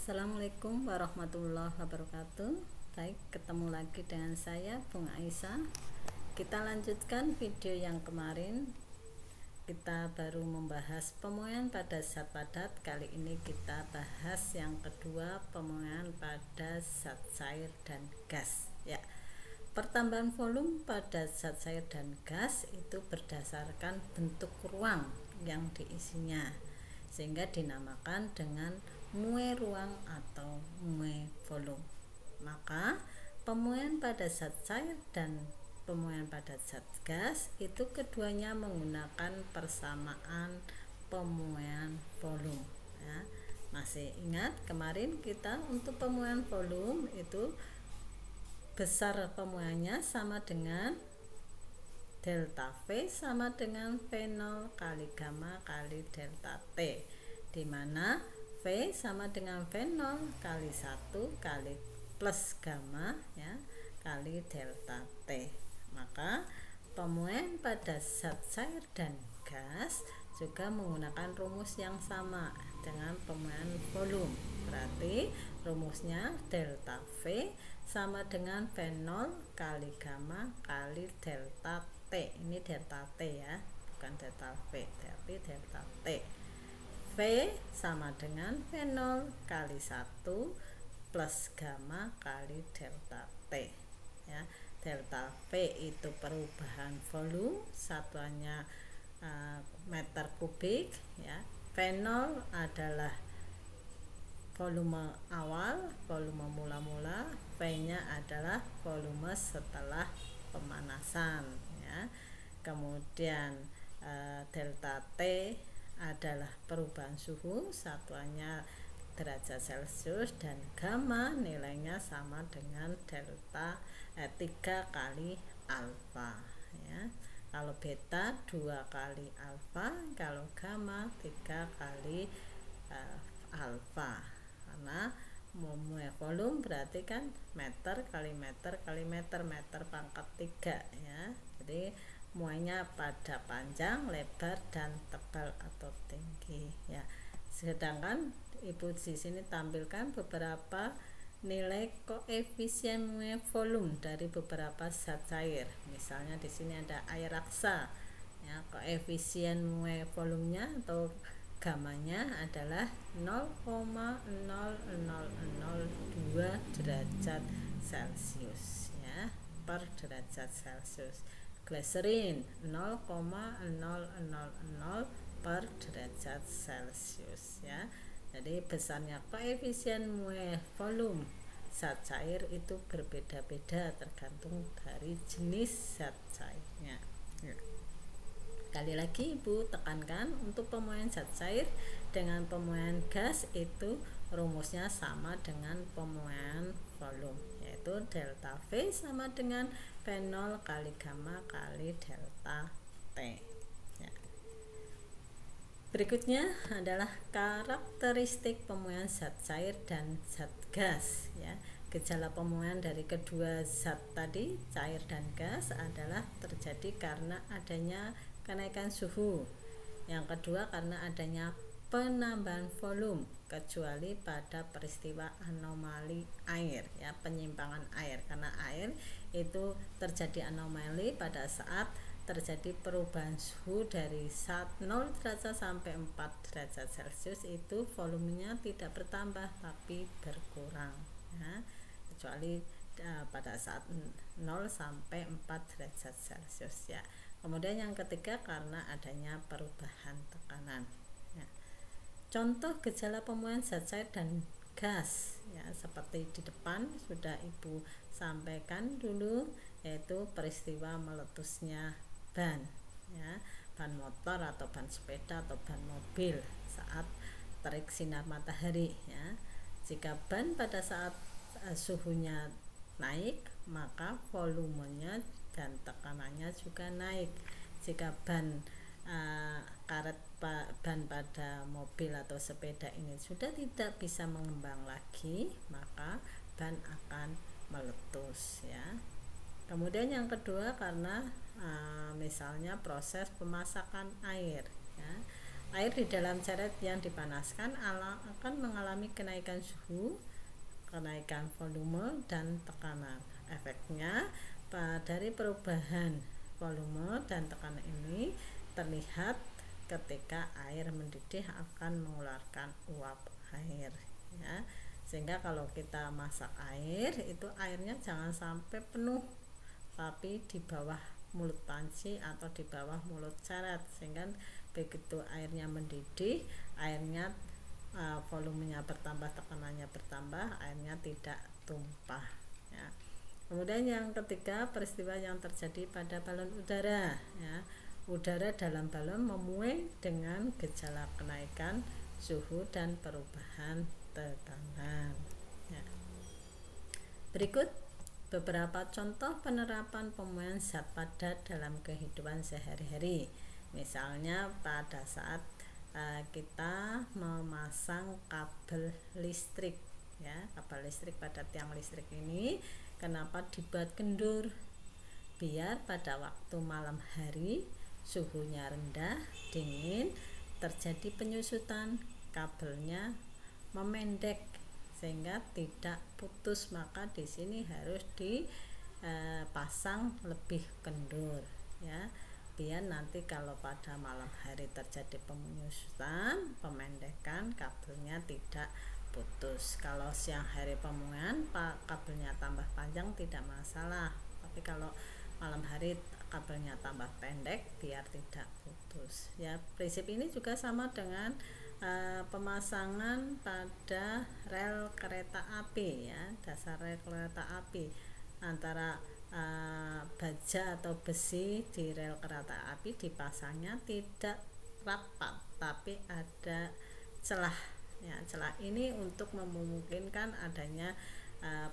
Assalamualaikum warahmatullahi wabarakatuh. Baik, ketemu lagi dengan saya Bung Aisyah. Kita lanjutkan video yang kemarin. Kita baru membahas pemuaian pada zat padat. Kali ini kita bahas yang kedua, pemuaian pada zat cair dan gas. Ya, pertambahan volume pada zat cair dan gas itu berdasarkan bentuk ruang yang diisinya, sehingga dinamakan dengan muai ruang atau muai volume. Maka pemuaian pada zat cair dan pemuaian pada zat gas itu keduanya menggunakan persamaan pemuaian volume ya. Masih ingat kemarin kita untuk pemuaian volume itu besar pemuaiannya sama dengan delta V sama dengan V0 kali gamma kali delta T, di mana V sama dengan V0 kali 1 kali plus gamma ya kali delta T. Maka pemuaian pada zat cair dan gas juga menggunakan rumus yang sama dengan pemuaian volume. Berarti rumusnya delta V sama dengan V0 kali gamma kali delta T. Ini delta T ya, bukan delta V, tapi delta T. V sama dengan V0 kali 1 plus gamma kali delta T ya. Delta V itu perubahan volume, satuannya meter kubik ya. V0 adalah volume awal, volume mula-mula, V-nya adalah volume setelah pemanasan ya. Kemudian delta T adalah perubahan suhu, satuannya derajat Celcius, dan gamma nilainya sama dengan delta 3 kali alfa ya. Kalau beta 2 kali alfa, kalau gamma 3 kali alfa. Karena muai volume berarti kan meter kali meter kali meter, meter pangkat 3 ya. Jadi muainya pada panjang, lebar, dan tebal atau tinggi ya. Sedangkan Ibu di sini tampilkan beberapa nilai koefisien muai volume dari beberapa zat cair. Misalnya di sini ada air raksa ya, koefisien muai volumenya atau gamanya adalah 0,0002 derajat Celcius ya per derajat Celcius. Glycerin 0,0000 per derajat Celcius ya. Jadi besarnya koefisien muai volume zat cair itu berbeda-beda tergantung dari jenis zat cairnya ya. Sekali lagi Ibu tekankan, untuk pemuaian zat cair dengan pemuaian gas itu rumusnya sama dengan pemuaian volume, yaitu delta V sama dengan V0 kali gamma kali delta T ya. Berikutnya adalah karakteristik pemuaian zat cair dan zat gas ya. Gejala pemuaian dari kedua zat tadi, cair dan gas, adalah terjadi karena adanya kenaikan suhu. Yang kedua karena adanya penambahan volume, kecuali pada peristiwa anomali air ya, penyimpangan air. Karena air itu terjadi anomali pada saat terjadi perubahan suhu dari 0 derajat sampai 4 derajat Celcius, itu volumenya tidak bertambah tapi berkurang ya, kecuali pada saat 0 sampai 4 derajat Celcius ya. Kemudian yang ketiga karena adanya perubahan tekanan ya. Contoh gejala pemuaian zat cair dan gas ya, seperti di depan sudah Ibu sampaikan dulu, yaitu peristiwa meletusnya ban ya, ban motor atau ban sepeda atau ban mobil saat terik sinar matahari ya. Jika ban pada saat suhunya naik, maka volumenya dan tekanannya juga naik. Jika ban karet ban pada mobil atau sepeda ini sudah tidak bisa mengembang lagi, maka ban akan meletus ya. Kemudian yang kedua karena misalnya proses pemasakan air ya. Air di dalam ceret yang dipanaskan akan mengalami kenaikan suhu, kenaikan volume dan tekanan. Efeknya dari perubahan volume dan tekanan ini terlihat ketika air mendidih akan mengeluarkan uap air, ya. Sehingga kalau kita masak air, itu airnya jangan sampai penuh, tapi di bawah mulut panci atau di bawah mulut ceret, sehingga begitu airnya mendidih, airnya volumenya bertambah, tekanannya bertambah, airnya tidak tumpah, ya. Kemudian yang ketiga, peristiwa yang terjadi pada balon udara, ya. Udara dalam balon memuai dengan gejala kenaikan suhu dan perubahan tekanan, ya. Berikut beberapa contoh penerapan pemuaian zat padat dalam kehidupan sehari-hari. Misalnya pada saat kita memasang kabel listrik, ya. Kabel listrik pada tiang listrik ini kenapa dibuat kendur? Biar pada waktu malam hari suhunya rendah, dingin, terjadi penyusutan, kabelnya memendek sehingga tidak putus, maka di sini harus dipasang lebih kendur, ya, biar nanti kalau pada malam hari terjadi penyusutan, pemendekan, kabelnya tidak putus. Kalau siang hari pemuaian, kabelnya tambah panjang tidak masalah, tapi kalau malam hari kabelnya tambah pendek biar tidak putus, ya. Prinsip ini juga sama dengan pemasangan pada rel kereta api, ya. Dasar rel kereta api antara baja atau besi di rel kereta api dipasangnya tidak rapat, tapi ada celah, ya. Celah ini untuk memungkinkan adanya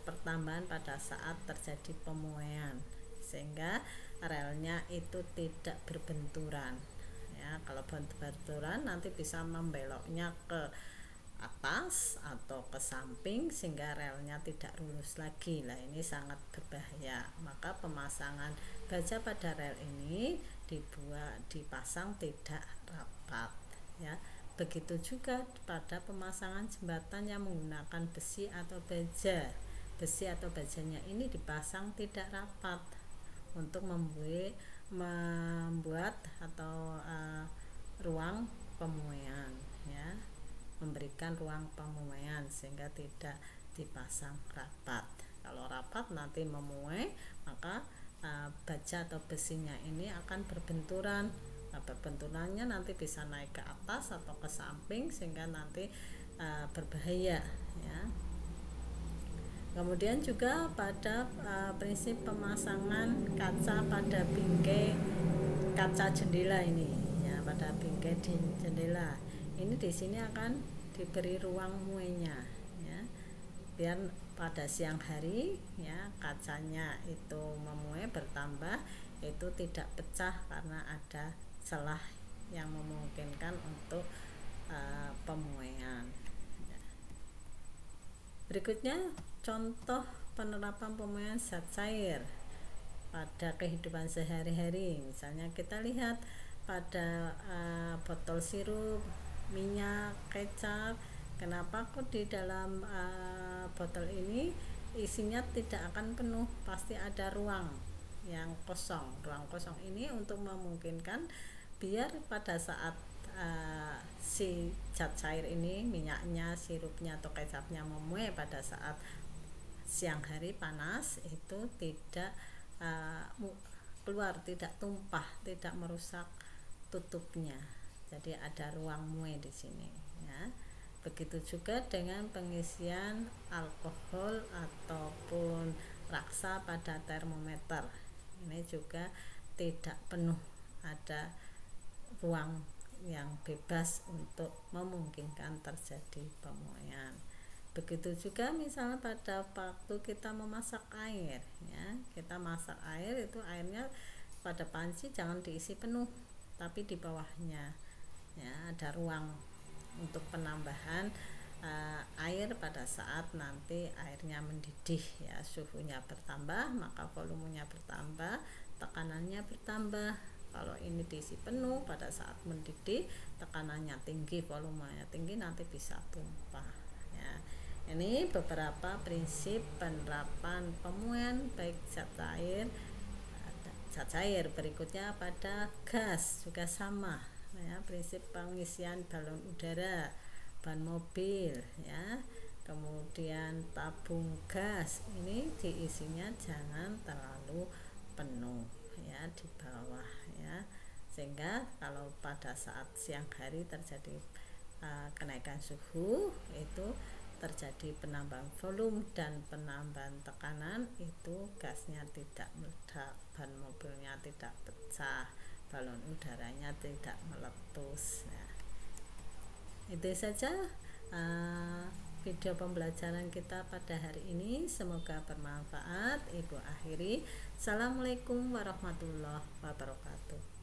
pertambahan pada saat terjadi pemuaian, sehingga relnya itu tidak berbenturan, ya. Kalau berbenturan nanti bisa membeloknya ke atas atau ke samping sehingga relnya tidak lurus lagi. Nah, ini sangat berbahaya. Maka pemasangan baja pada rel ini dipasang tidak rapat, ya. Begitu juga pada pemasangan jembatan yang menggunakan besi atau baja. Besi atau bajanya ini dipasang tidak rapat untuk membuat atau ruang pemuaian, ya, memberikan ruang pemuaian sehingga tidak dipasang rapat. Kalau rapat nanti memuai, maka baja atau besinya ini akan berbenturan. Benturannya nanti bisa naik ke atas atau ke samping sehingga nanti berbahaya, ya. Kemudian juga pada prinsip pemasangan kaca pada bingkai kaca jendela ini, ya, pada bingkai jendela ini di sini akan diberi ruang muainya, ya, biar pada siang hari, ya, kacanya itu memuai bertambah, itu tidak pecah karena ada celah yang memungkinkan untuk pemuaian. Berikutnya contoh penerapan pemuaian zat cair pada kehidupan sehari-hari. Misalnya kita lihat pada botol sirup, minyak, kecap, kenapa kok di dalam botol ini isinya tidak akan penuh, pasti ada ruang yang kosong. Ruang kosong ini untuk memungkinkan biar pada saat si zat cair ini, minyaknya, sirupnya atau kecapnya memuai pada saat siang hari panas, itu tidak keluar, tidak tumpah, tidak merusak tutupnya. Jadi ada ruang muai di sini, ya. Begitu juga dengan pengisian alkohol ataupun raksa pada termometer. Ini juga tidak penuh, ada ruang yang bebas untuk memungkinkan terjadi pemuaian. Begitu juga misalnya pada waktu kita memasak air, ya, kita masak air, itu airnya pada panci jangan diisi penuh, tapi di bawahnya, ya, ada ruang untuk penambahan air pada saat nanti airnya mendidih, ya, suhunya bertambah maka volumenya bertambah, tekanannya bertambah. Kalau ini diisi penuh, pada saat mendidih tekanannya tinggi, volumenya tinggi, nanti bisa tumpah ya. Ini beberapa prinsip penerapan pemuaian baik zat cair. Berikutnya pada gas juga sama ya, prinsip pengisian balon udara, ban mobil ya, kemudian tabung gas ini diisinya jangan terlalu penuh ya di bawah ya, sehingga kalau pada saat siang hari terjadi kenaikan suhu, itu terjadi penambahan volume dan penambahan tekanan, itu gasnya tidak meledak, ban mobilnya tidak pecah, balon udaranya tidak meletus ya. Itu saja video pembelajaran kita pada hari ini, semoga bermanfaat. Ibu akhiri, assalamualaikum warahmatullahi wabarakatuh.